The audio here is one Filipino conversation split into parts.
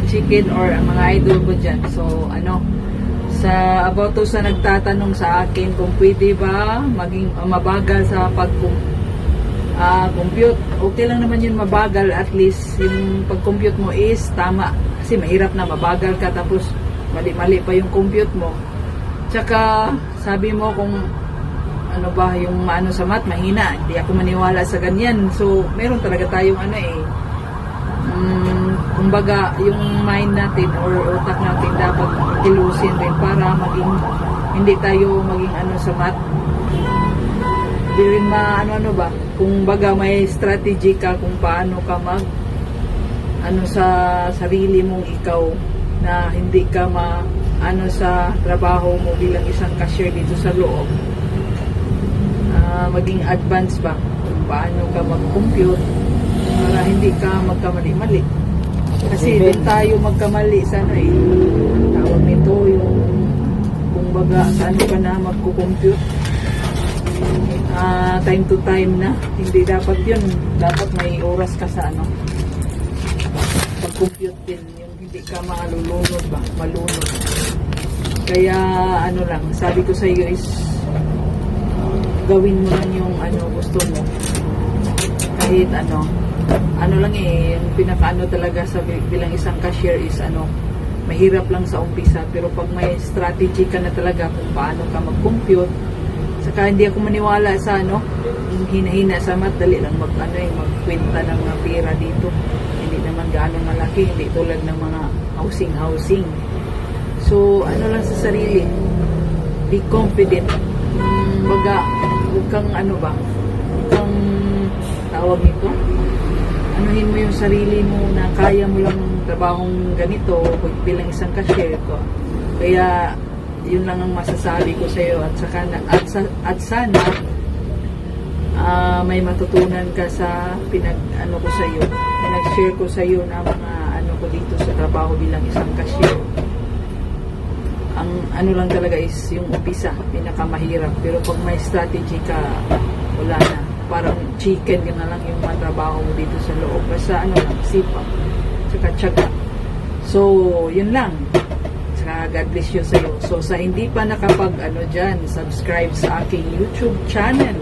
ka-chicken or ang mga idol ko dyan. So, about to sa nagtatanong sa akin kung pwede ba maging mabagal sa compute. Okay lang naman yun mabagal, at least yung pag-compute mo is tama. Kasi mahirap na mabagal ka tapos mali-mali pa yung compute mo. Tsaka sabi mo kung ano ba yung sa math, mahina. Hindi ako maniwala sa ganyan. So, meron talaga tayong kumbaga yung mind natin or utak natin dapat ilusin rin para hindi tayo maging sa math. Di rin ba, kung baga may strategy ka kung paano ka sa sarili mong ikaw na hindi ka sa trabaho mo bilang isang cashier dito sa loob. Maging advanced ba kung paano ka mag-compute para hindi ka magkamali-mali. Kasi din tayo magkamali sa tawag nito yung kung baga saan ka na magko-compute. Time to time na. Hindi dapat yun. Dapat may oras ka sa pag-compute din. Yung hindi ka malulunod. Kaya lang, sabi ko sa iyo is gawin mo lang yung gusto mo. Kahit lang yung pinaka talaga sa bilang isang cashier is mahirap lang sa umpisa, pero pag may strategy ka na talaga kung paano ka mag-compute. Saka hindi ako maniwala sa yung hina-hina sa math, dali lang magkwenta ng mga pera dito. Hindi naman gaano malaki, hindi tulad ng mga housing. So lang sa sarili, be confident. Baga, huwag kang tawag nito, anuhin mo yung sarili mo na kaya mo lang trabahong ganito bilang isang cashier ko. Kaya yun lang ang masasabi ko sa iyo, at sana may matutunan ka sa pinag-share ko sa iyo na mga ko dito sa trabaho bilang isang cashier. Ang lang talaga is yung umpisa, pinakamahirap, pero pag may strategy ka, wala na. Parang chicken, yun na lang yung matrabaho mo dito sa loob. Basta sipag, tsaka tsaga. So, yun lang. Tsaka God bless you sa'yo. So, sa hindi pa subscribe sa aking YouTube channel,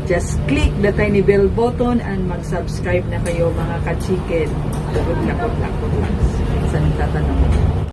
just click the tiny bell button and mag-subscribe na kayo mga ka-chicken. Good luck. Sa nagtatanong.